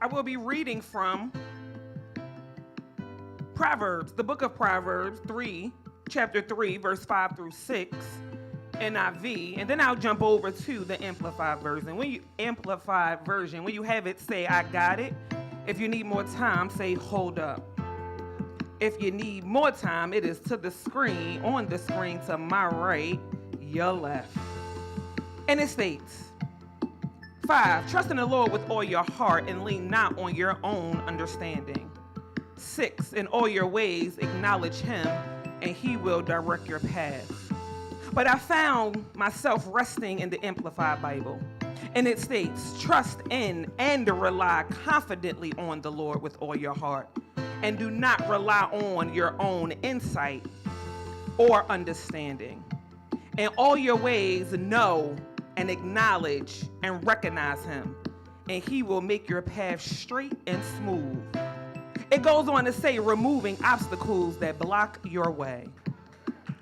I will be reading from Proverbs, the book of Proverbs, chapter 3, verse 5 through 6, NIV, and then I'll jump over to the Amplified version. When you have it, say, I got it. If you need more time, say, hold up. If you need more time, it is to the screen, on the screen to my right, your left. And it states, 5, trust in the Lord with all your heart and lean not on your own understanding. 6, in all your ways acknowledge him and he will direct your paths. But I found myself resting in the Amplified Bible, and it states, trust in and rely confidently on the Lord with all your heart, and do not rely on your own insight or understanding. In all your ways, know and acknowledge and recognize him, and he will make your path straight and smooth. It goes on to say, removing obstacles that block your way.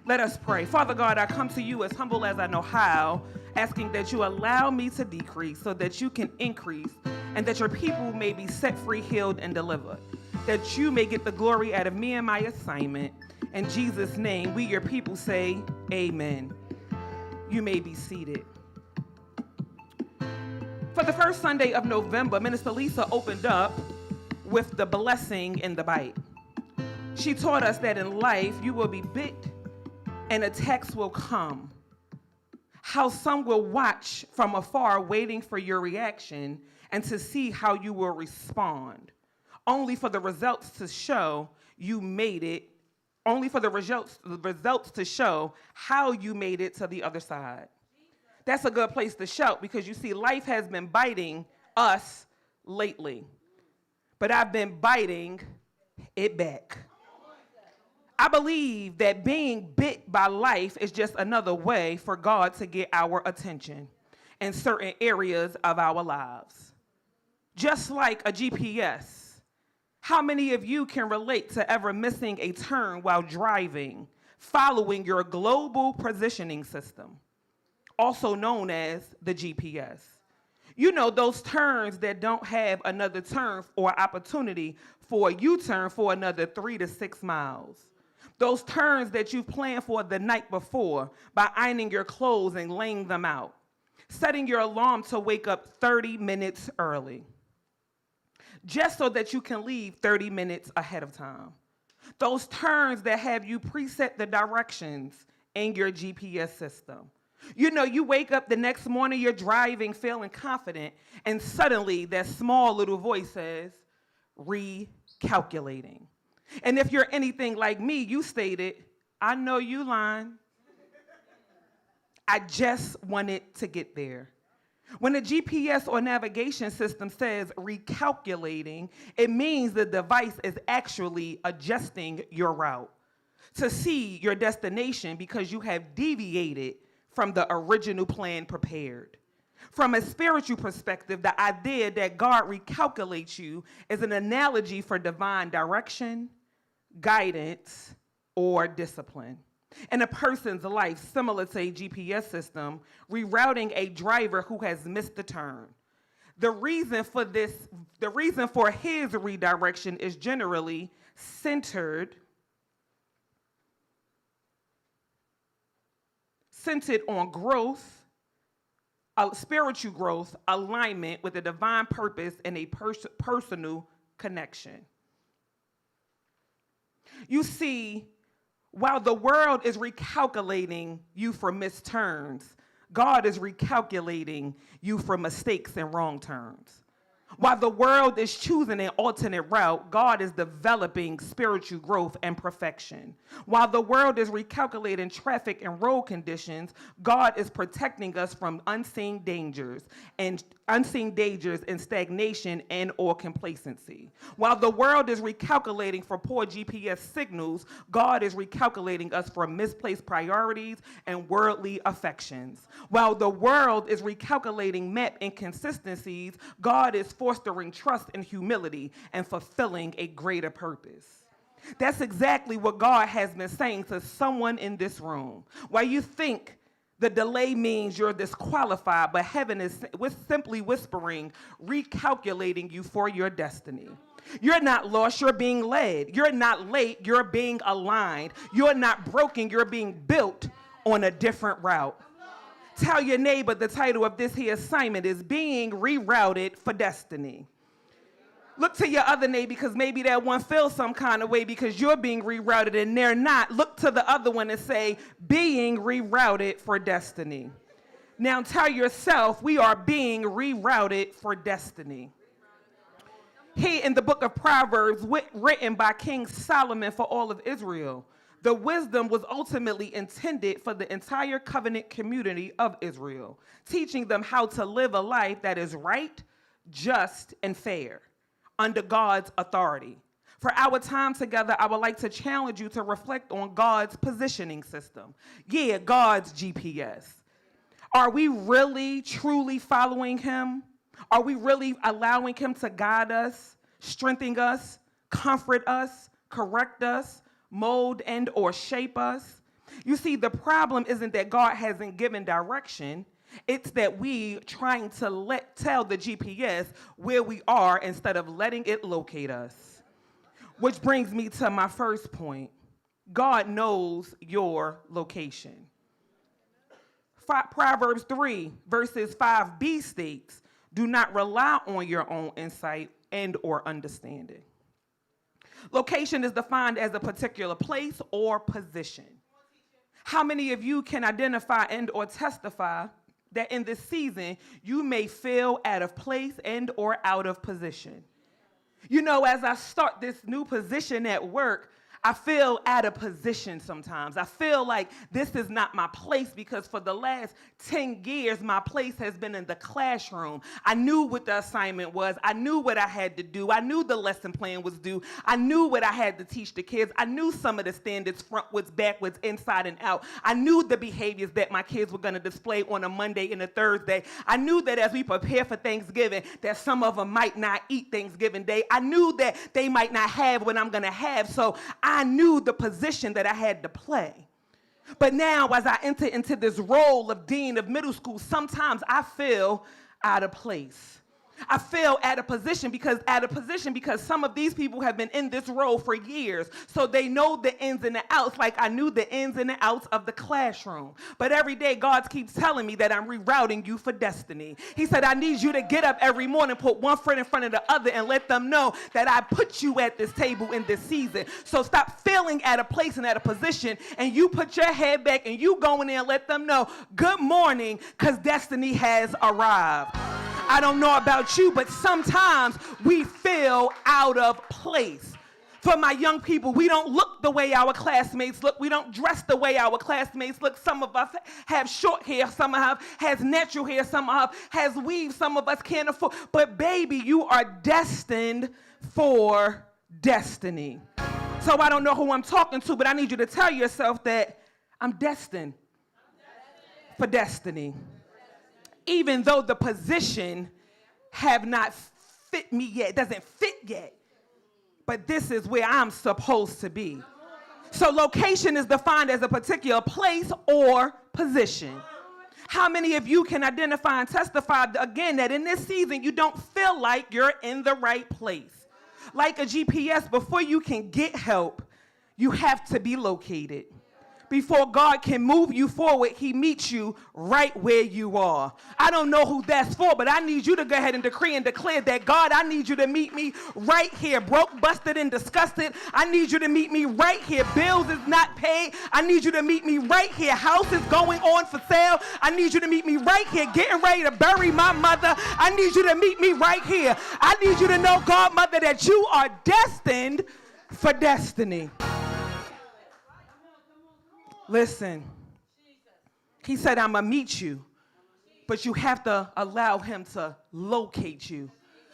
Let us pray. Father God, I come to you as humble as I know how, asking that you allow me to decrease so that you can increase, and that your people may be set free, healed, and delivered, that you may get the glory out of me and my assignment. In Jesus' name, we, your people, say amen. You may be seated. For the first Sunday of November, Minister Lisa opened up with the blessing in the bite. She taught us that in life you will be bit and attacks will come. How some will watch from afar waiting for your reaction and to see how you will respond, only for the results to show you made it, only for the results to show how you made it to the other side. That's a good place to shout, because you see, life has been biting us lately, but I've been biting it back. I believe that being bit by life is just another way for God to get our attention in certain areas of our lives. Just like a GPS, how many of you can relate to ever missing a turn while driving, following your global positioning system, also known as the GPS? You know, those turns that don't have another turn or opportunity for a U-turn for another 3 to 6 miles. Those turns that you've planned for the night before by ironing your clothes and laying them out. Setting your alarm to wake up 30 minutes early, just so that you can leave 30 minutes ahead of time. Those turns that have you preset the directions in your GPS system. You know, you wake up the next morning, you're driving, feeling confident, and suddenly that small little voice says, recalculating. And if you're anything like me, you stated, I know you lying. I just wanted to get there. When a GPS or navigation system says recalculating, it means the device is actually adjusting your route to see your destination because you have deviated from the original plan prepared. From a spiritual perspective, the idea that God recalculates you is an analogy for divine direction, guidance, or discipline. In a person's life, similar to a GPS system, rerouting a driver who has missed the turn. The reason for his redirection is generally centered on growth, spiritual growth, alignment with a divine purpose, and a personal connection. You see, while the world is recalculating you for missed turns, God is recalculating you for mistakes and wrong turns. While the world is choosing an alternate route, God is developing spiritual growth and perfection. While the world is recalculating traffic and road conditions, God is protecting us from unseen dangers and stagnation and or complacency. While the world is recalculating for poor GPS signals, God is recalculating us for misplaced priorities and worldly affections. While the world is recalculating map inconsistencies, God is fostering trust and humility and fulfilling a greater purpose. That's exactly what God has been saying to someone in this room. While you think The delay means you're disqualified, but heaven is simply whispering, recalculating you for your destiny. You're not lost, you're being led. You're not late, you're being aligned. You're not broken, you're being built on a different route. Tell your neighbor the title of this here assignment is Being Rerouted for Destiny. Look to your other neighbor because maybe that one feels some kind of way because you're being rerouted and they're not. Look to the other one and say, being rerouted for destiny. Now tell yourself, we are being rerouted for destiny. Here in the book of Proverbs, written by King Solomon for all of Israel, the wisdom was ultimately intended for the entire covenant community of Israel, teaching them how to live a life that is right, just, and fair, under God's authority. For our time together, I would like to challenge you to reflect on God's positioning system. Yeah, God's GPS. Are we really, truly following him? Are we really allowing him to guide us, strengthen us, comfort us, correct us, mold and or shape us? You see, the problem isn't that God hasn't given direction. It's that we trying to tell the GPS where we are instead of letting it locate us. Which brings me to my first point. God knows your location. Proverbs 3 verses 5b states, do not rely on your own insight and or understanding. Location is defined as a particular place or position. How many of you can identify and or testify that in this season you may feel out of place and or out of position? You know, as I start this new position at work, I feel out of position sometimes. I feel like this is not my place because for the last 10 years, my place has been in the classroom. I knew what the assignment was. I knew what I had to do. I knew the lesson plan was due. I knew what I had to teach the kids. I knew some of the standards, frontwards, backwards, inside and out. I knew the behaviors that my kids were going to display on a Monday and a Thursday. I knew that as we prepare for Thanksgiving, that some of them might not eat Thanksgiving Day. I knew that they might not have what I'm going to have. So I knew the position that I had to play. But now as I enter into this role of dean of middle school, sometimes I feel out of place. I feel out of position because some of these people have been in this role for years. So they know the ins and the outs like I knew the ins and the outs of the classroom. But every day God keeps telling me that I'm rerouting you for destiny. He said, I need you to get up every morning, put one foot in front of the other and let them know that I put you at this table in this season. So stop feeling out of place and out of position and you put your head back and you go in there and let them know, good morning, because destiny has arrived. I don't know about you, but sometimes we feel out of place. For my young people, we don't look the way our classmates look. We don't dress the way our classmates look. Some of us have short hair. Some of us has natural hair. Some of us has weave. Some of us can't afford. But baby, you are destined for destiny. So I don't know who I'm talking to, but I need you to tell yourself that I'm destined for destiny. Even though the position have not fit me yet, doesn't fit yet, but this is where I'm supposed to be. So location is defined as a particular place or position. How many of you can identify and testify again that in this season you don't feel like you're in the right place? Like a GPS, before you can get help, you have to be located. Before God can move you forward, he meets you right where you are. I don't know who that's for, but I need you to go ahead and decree and declare that, God, I need you to meet me right here. Broke, busted, and disgusted. I need you to meet me right here. Bills is not paid. I need you to meet me right here. House is going on for sale. I need you to meet me right here. Getting ready to bury my mother. I need you to meet me right here. I need you to know, God, mother, that you are destined for destiny. Listen, he said, I'm going to meet you, but you have to allow him to locate you.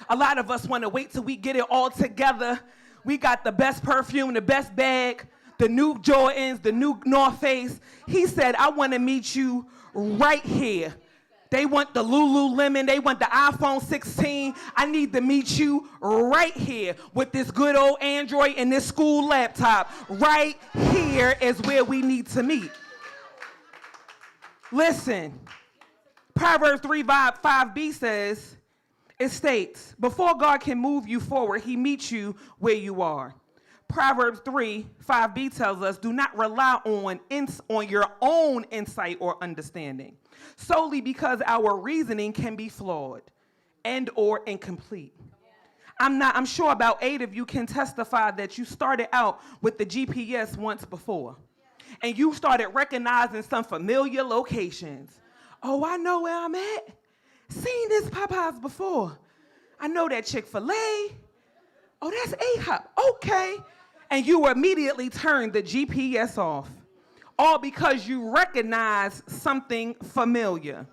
A lot of us want to wait till we get it all together. We got the best perfume, the best bag, the new Jordans, the new North Face. He said, I want to meet you right here. They want the Lululemon. They want the iPhone 16. I need to meet you right here with this good old Android and this school laptop. Right here is where we need to meet. Listen, Proverbs 3:5b says, it states, before God can move you forward, he meets you where you are. Proverbs 3:5b tells us, do not rely on your own insight or understanding, solely because our reasoning can be flawed and or incomplete. I'm sure about 8 of you can testify that you started out with the GPS once before, and you started recognizing some familiar locations. Oh, I know where I'm at. Seen this Popeyes before. I know that Chick-fil-A. Oh, that's AHOP. Okay. And you immediately turned the GPS off, all because you recognize something familiar.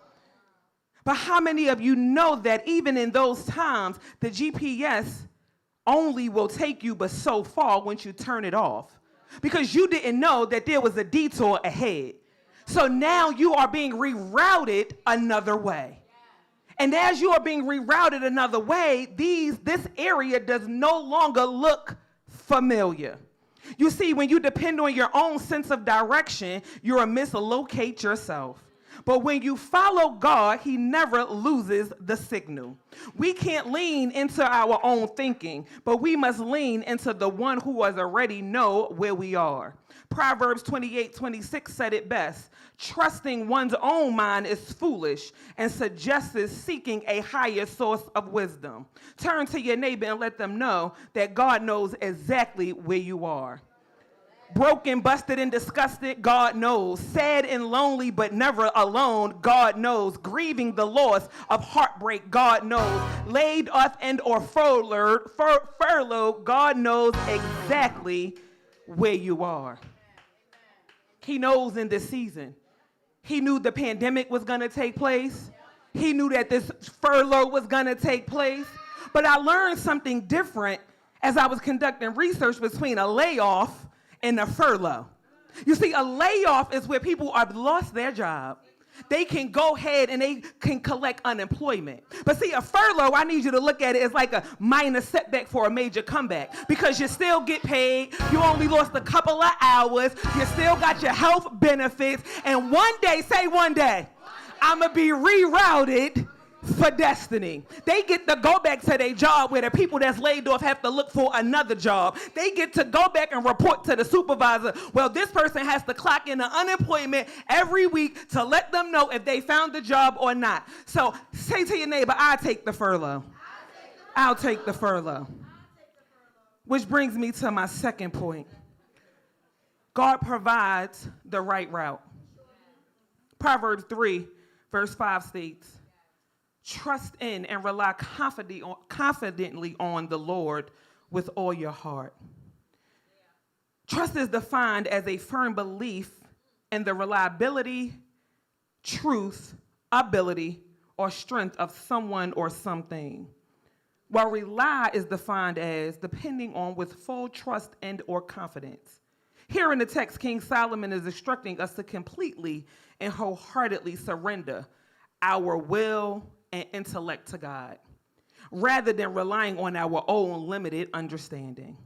But how many of you know that even in those times, the GPS only will take you but so far once you turn it off? Because you didn't know that there was a detour ahead. So now you are being rerouted another way. And as you are being rerouted another way, this area does no longer look familiar. You see, when you depend on your own sense of direction, you'll mislocate yourself. But when you follow God, he never loses the signal. We can't lean into our own thinking, but we must lean into the one who has already know where we are. Proverbs 28:26 said it best. Trusting one's own mind is foolish and suggests seeking a higher source of wisdom. Turn to your neighbor and let them know that God knows exactly where you are. Broken, busted, and disgusted, God knows. Sad and lonely, but never alone, God knows. Grieving the loss of heartbreak, God knows. Laid off and or furloughed, God knows exactly where you are. He knows in this season. He knew the pandemic was going to take place. He knew that this furlough was going to take place. But I learned something different as I was conducting research between a layoff and a furlough. You see, a layoff is where people have lost their job. They can go ahead and they can collect unemployment. But see, a furlough, I need you to look at it as like a minor setback for a major comeback, because you still get paid. You only lost a couple of hours. You still got your health benefits. And one day, say one day, I'm going to be rerouted for destiny. They get to go back to their job where the people that's laid off have to look for another job. They get to go back and report to the supervisor. Well, this person has to clock in the unemployment every week to let them know if they found the job or not. So say to your neighbor, I'll take the furlough. I'll take the furlough. Which brings me to my second point. God provides the right route. Proverbs 3, verse 5 states, trust in and rely confidently on the Lord with all your heart. Trust is defined as a firm belief in the reliability, truth, ability, or strength of someone or something, while rely is defined as depending on with full trust and or confidence. Here in the text, King Solomon is instructing us to completely and wholeheartedly surrender our will and intellect to God, rather than relying on our own limited understanding.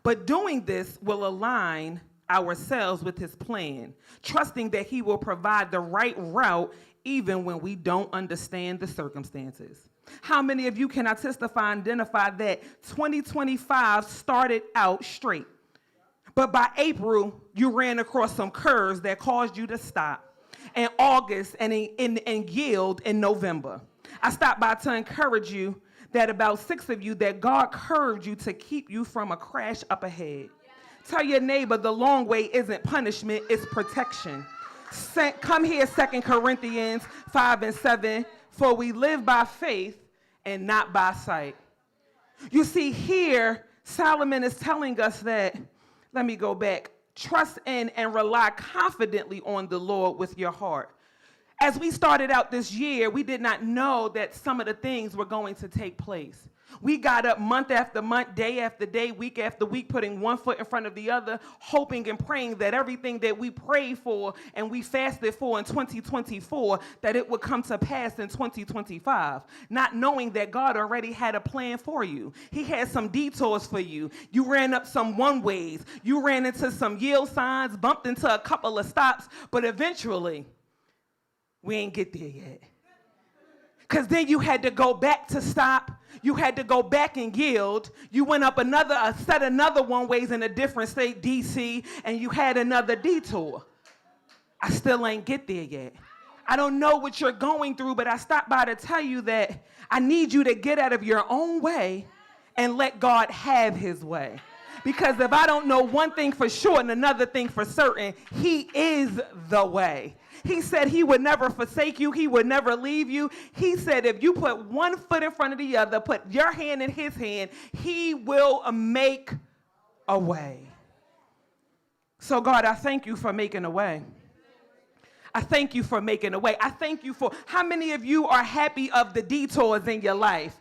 But doing this will align ourselves with his plan, trusting that he will provide the right route even when we don't understand the circumstances. How many of you can testify and identify that 2025 started out straight, but by April, you ran across some curves that caused you to stop in August and yield in November? I stopped by to encourage you that about 6 of you that God curved you to keep you from a crash up ahead. Tell your neighbor the long way isn't punishment, it's protection. Come here, 2 Corinthians 5:7, for we live by faith and not by sight. You see, here, Solomon is telling us that, let me go back, trust in and rely confidently on the Lord with your heart. As we started out this year, we did not know that some of the things were going to take place. We got up month after month, day after day, week after week, putting one foot in front of the other, hoping and praying that everything that we prayed for and we fasted for in 2024, that it would come to pass in 2025, not knowing that God already had a plan for you. He had some detours for you. You ran up some one-ways. You ran into some yield signs, bumped into a couple of stops, but eventually, We ain't get there yet. Because then you had to go back to stop. You had to go back and yield. You went up another one ways in a different state, D.C., and you had another detour. I still ain't get there yet. I don't know what you're going through, but I stopped by to tell you that I need you to get out of your own way and let God have his way. Because if I don't know one thing for sure and another thing for certain, he is the way. He said he would never forsake you. He would never leave you. He said if you put one foot in front of the other, put your hand in his hand, he will make a way. So God, I thank you for making a way. I thank you for making a way. I thank you for how many of you are happy of the detours in your life?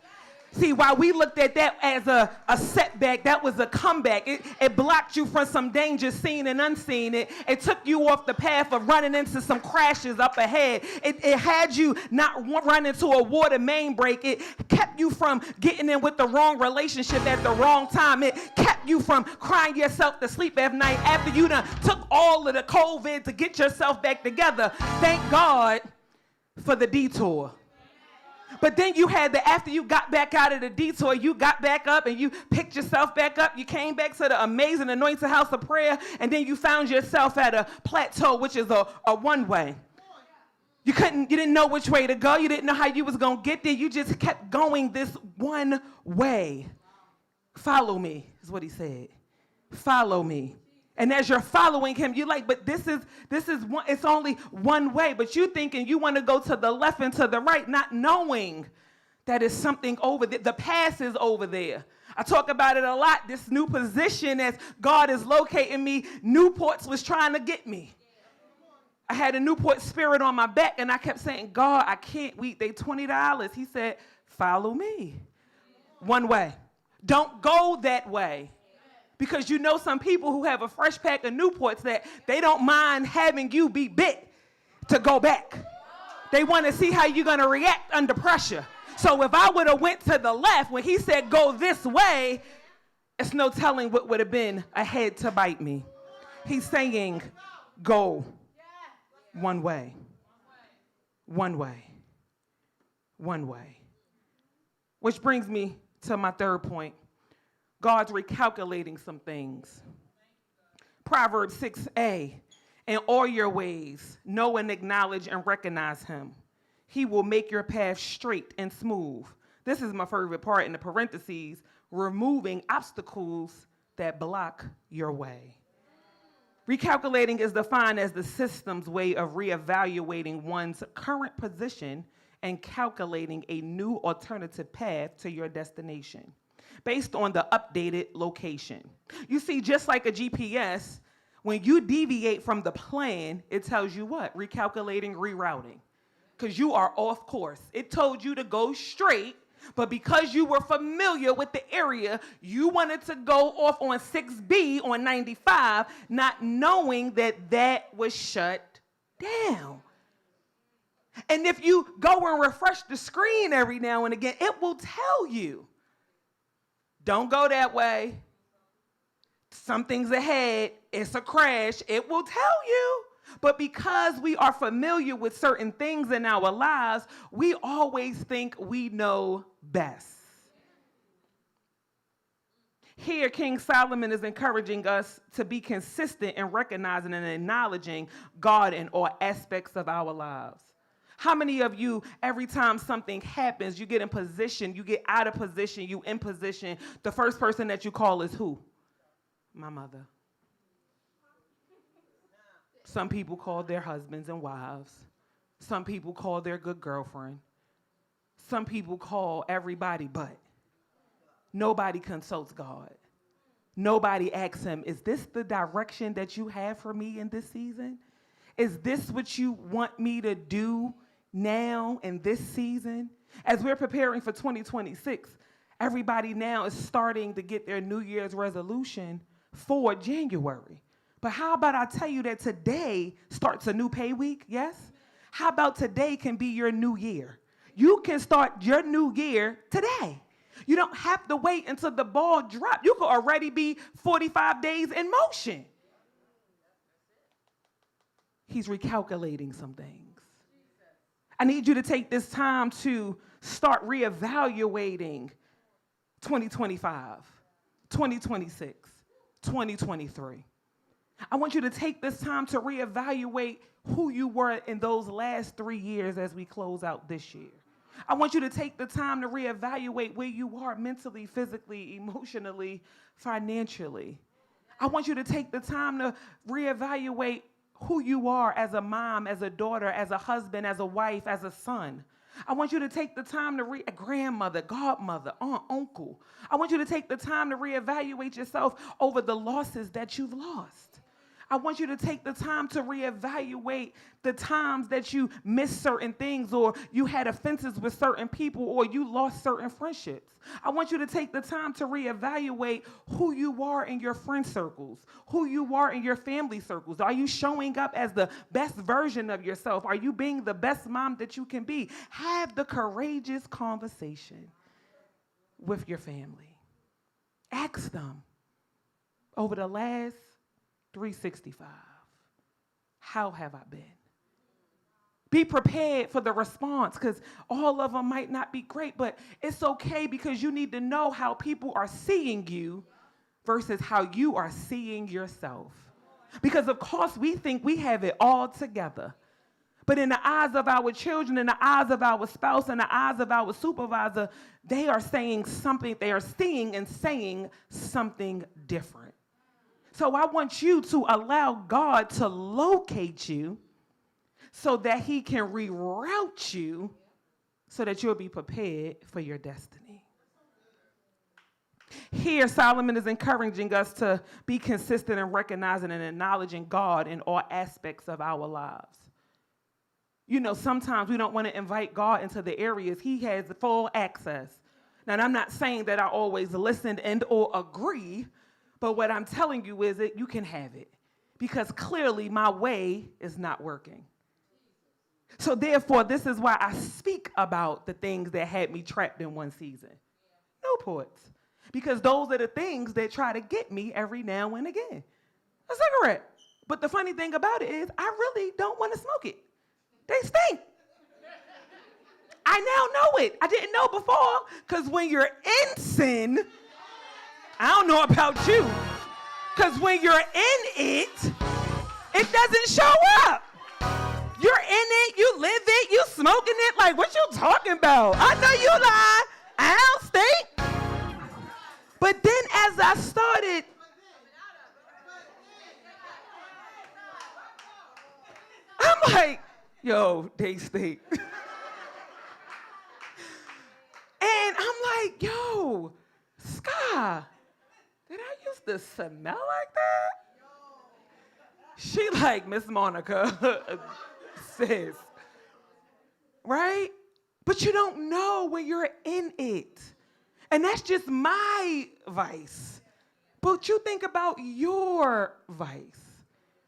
See, while we looked at that as a setback, that was a comeback. It blocked you from some danger seen and unseen. It took you off the path of running into some crashes up ahead. It had you not run into a water main break. It kept you from getting in with the wrong relationship at the wrong time. It kept you from crying yourself to sleep at night after you done took all of the COVID to get yourself back together. Thank God for the detour. But then you had after you got back out of the detour, you got back up and you picked yourself back up. You came back to the amazing anointed house of prayer, and then you found yourself at a plateau, which is a one-way. You didn't know which way to go. You didn't know how you was going to get there. You just kept going this one way. Follow me, is what he said. Follow me. And as you're following him, you're like, but this is one, it's only one way. But you thinking you want to go to the left and to the right, not knowing that it's something over there. The past is over there. I talk about it a lot. This new position as God is locating me, Newports was trying to get me. I had a Newport spirit on my back, and I kept saying, God, I can't. They $20. He said, follow me. One way. Don't go that way. Because you know some people who have a fresh pack of Newports that they don't mind having you be bit to go back. They want to see how you're going to react under pressure. So if I would have went to the left when he said go this way, it's no telling what would have been ahead to bite me. He's saying go one way. One way. One way. Which brings me to my third point. God's recalculating some things. Proverbs 6a, in all your ways, know and acknowledge and recognize him. He will make your path straight and smooth. This is my favorite part in the parentheses, removing obstacles that block your way. Recalculating is defined as the system's way of reevaluating one's current position and calculating a new alternative path to your destination, based on the updated location. You see, just like a GPS, when you deviate from the plan, it tells you what? Recalculating, rerouting. Because you are off course. It told you to go straight, but because you were familiar with the area, you wanted to go off on 6B on 95, not knowing that that was shut down. And if you go and refresh the screen every now and again, it will tell you, don't go that way. Something's ahead. It's a crash. It will tell you. But because we are familiar with certain things in our lives, we always think we know best. Here, King Solomon is encouraging us to be consistent in recognizing and acknowledging God in all aspects of our lives. How many of you, every time something happens, you get in position, you get out of position, you in position, the first person that you call is who? My mother. Some people call their husbands and wives. Some people call their good girlfriend. Some people call everybody but. Nobody consults God. Nobody asks him, is this the direction that you have for me in this season? Is this what you want me to do now in this season? As we're preparing for 2026, everybody now is starting to get their New Year's resolution for January. But how about I tell you that today starts a new pay week, yes? How about today can be your new year? You can start your new year today. You don't have to wait until the ball drops. You could already be 45 days in motion. He's recalculating some things. I need you to take this time to start reevaluating 2025, 2026, 2023. I want you to take this time to reevaluate who you were in those last 3 years as we close out this year. I want you to take the time to reevaluate where you are mentally, physically, emotionally, financially. I want you to take the time to reevaluate who you are as a mom, as a daughter, as a husband, as a wife, as a son. I want you to take the time to a grandmother, godmother, aunt, uncle. I want you to take the time to reevaluate yourself over the losses that you've lost. I want you to take the time to reevaluate the times that you missed certain things, or you had offenses with certain people, or you lost certain friendships. I want you to take the time to reevaluate who you are in your friend circles, who you are in your family circles. Are you showing up as the best version of yourself? Are you being the best mom that you can be? Have the courageous conversation with your family. Ask them over the last 365. How have I been? Be prepared for the response, because all of them might not be great, but it's okay, because you need to know how people are seeing you versus how you are seeing yourself. Because of course we think we have it all together. But in the eyes of our children, in the eyes of our spouse, in the eyes of our supervisor, they are saying something, they are seeing and saying something different. So I want you to allow God to locate you so that he can reroute you so that you'll be prepared for your destiny. Here, Solomon is encouraging us to be consistent in recognizing and acknowledging God in all aspects of our lives. You know, sometimes we don't want to invite God into the areas he has full access. Now, I'm not saying that I always listen and or agree, but what I'm telling you is that you can have it, because clearly my way is not working. So therefore, this is why I speak about the things that had me trapped in one season. Newports. Because those are the things that try to get me every now and again. A cigarette. But the funny thing about it is I really don't want to smoke it. They stink. I now know it. I didn't know before, because when you're in sin, I don't know about you, because when you're in it, it doesn't show up. You're in it, you live it, you smoking it, like what you talking about? I know you lie, I don't stink. But then as I started, I'm like, yo, they stink. And I'm like, yo, Sky, did I used to smell like that? She like, Miss Monica, sis, right? But you don't know when you're in it. And that's just my vice. But you think about your vice.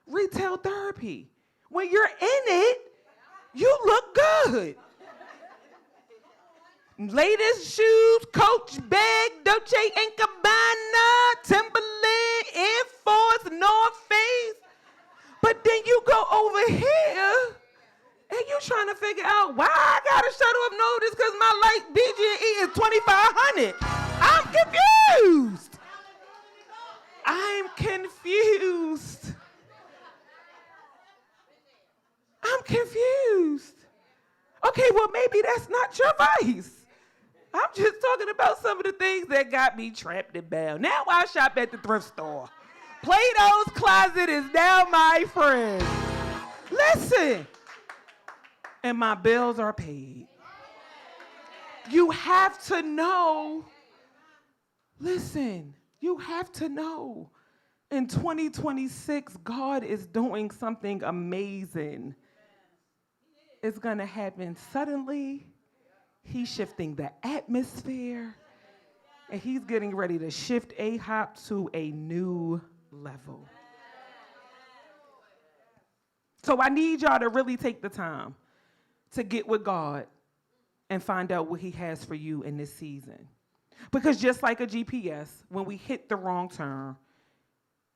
Retail therapy. When you're in it, you look good. Latest shoes, Coach bag, Dolce & Gabbana, Timberland, Air Force, North Face. But then you go over here and you trying to figure out why I gotta shut up notice because my light BG&E is $2,500. I'm confused. I'm confused. I'm confused. Okay, well, maybe that's not your vice. I'm just talking about some of the things that got me trapped and bound. Now I shop at the thrift store. Plato's Closet is now my friend. Listen. And my bills are paid. You have to know. Listen, you have to know. In 2026, God is doing something amazing. It's going to happen suddenly. He's shifting the atmosphere. And he's getting ready to shift AHOP to a new level. So I need y'all to really take the time to get with God and find out what he has for you in this season. Because just like a GPS, when we hit the wrong turn,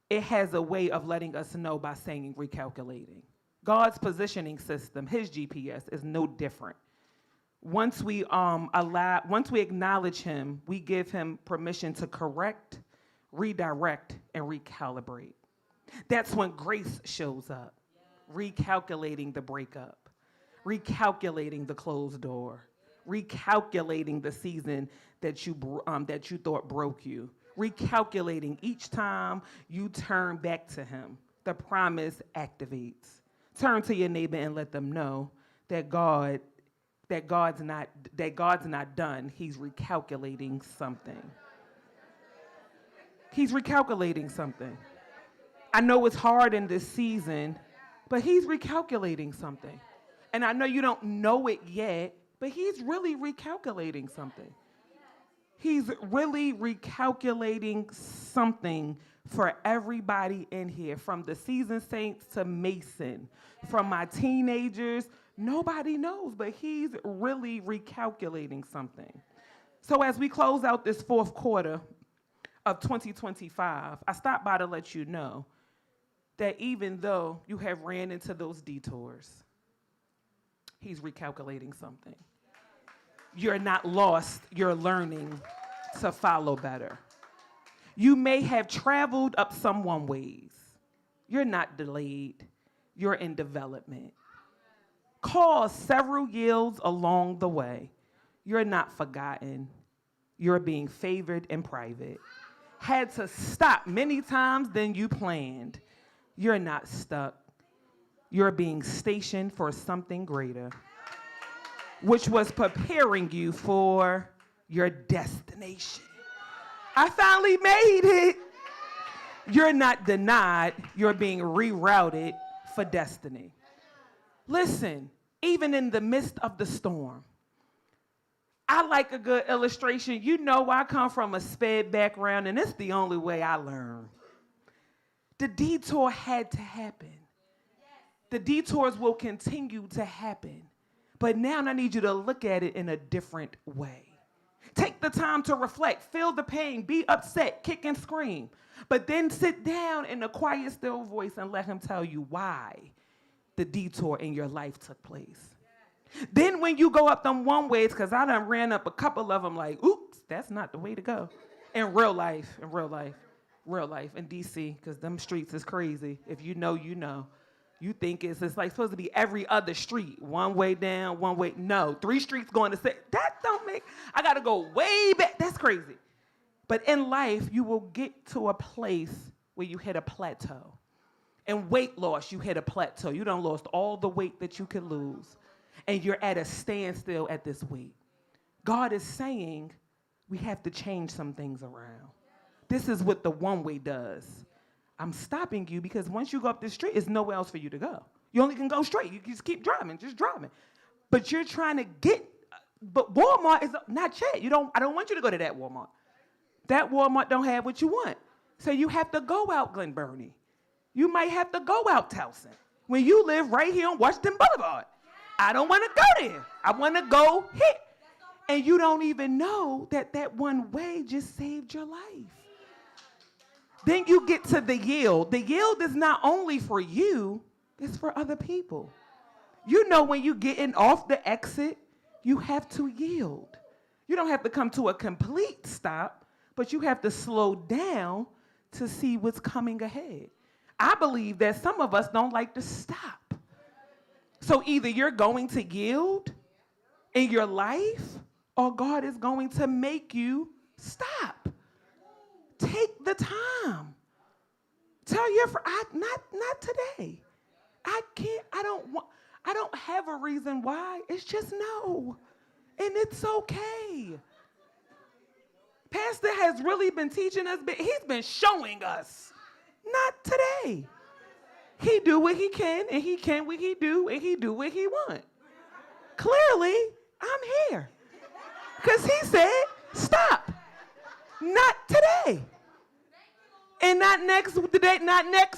it has a way of letting us know by saying recalculating. God's positioning system, his GPS, is no different. Once we acknowledge him, we give him permission to correct, redirect, and recalibrate. That's when grace shows up, recalculating the breakup, recalculating the closed door, recalculating the season that you thought broke you, recalculating each time you turn back to him. The promise activates. Turn to your neighbor and let them know that God's not done. He's recalculating something. He's recalculating something. I know it's hard in this season, but he's recalculating something. And I know you don't know it yet, but he's really recalculating something. He's really recalculating something for everybody in here, from the seasoned saints to Mason, from my teenagers. Nobody knows, but he's really recalculating something. So as we close out this fourth quarter of 2025, I stopped by to let you know that even though you have ran into those detours, he's recalculating something. You're not lost, you're learning to follow better. You may have traveled up some one ways. You're not delayed, you're in development. Caused several yields along the way. You're not forgotten, you're being favored in private. Had to stop many times than you planned. You're not stuck, you're being stationed for something greater, which was preparing you for your destination. I finally made it. You're not denied, you're being rerouted for destiny. Listen, even in the midst of the storm, I like a good illustration. You know, I come from a sped background, and it's the only way I learn. The detour had to happen. The detours will continue to happen. But now I need you to look at it in a different way. Take the time to reflect, feel the pain, be upset, kick and scream. But then sit down in a quiet, still voice and let him tell you why the detour in your life took place. Then when you go up them one ways, because I done ran up a couple of them like, oops, that's not the way to go. In real life, in D.C., because them streets is crazy. If you know, you know. You think it's like supposed to be every other street. One way down, one way. No, 3 streets going to say, that don't make, I got to go way back. That's crazy. But in life, you will get to a place where you hit a plateau. In weight loss, you hit a plateau. You done lost all the weight that you could lose. And you're at a standstill at this weight. God is saying we have to change some things around. This is what the one way does. I'm stopping you because once you go up this street, there's nowhere else for you to go. You only can go straight. You just keep driving, just driving. But you're trying to get, but Walmart is not yet. I don't want you to go to that Walmart. That Walmart don't have what you want. So you have to go out Glen Burnie. You might have to go out Towson. When you live right here on Washington Boulevard. I don't want to go there. I want to go here. And you don't even know that one way just saved your life. Then you get to the yield. The yield is not only for you, it's for other people. You know when you're getting off the exit, you have to yield. You don't have to come to a complete stop, but you have to slow down to see what's coming ahead. I believe that some of us don't like to stop. So either you're going to yield in your life, or God is going to make you stop. Take the time. Tell your friend, not today. I can't, I don't have a reason why. It's just no. And it's okay. Pastor has really been teaching us, he's been showing us. Not today. He do what he can, and he can what he do, and he do what he want. Clearly, I'm here. Because he said, stop. Not today. And not next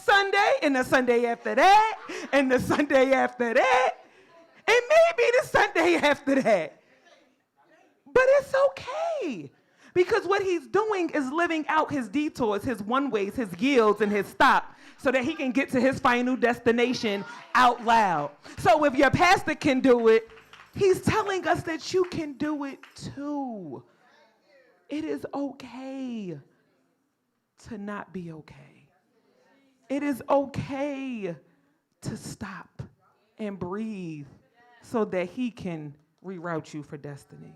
Sunday, and the Sunday after that, and the Sunday after that, and maybe the Sunday after that. But it's okay. Because what he's doing is living out his detours, his one-ways, his yields, and his stop so that he can get to his final destination out loud. So if your pastor can do it, he's telling us that you can do it too. It is okay to not be okay. It is okay to stop and breathe so that he can reroute you for destiny.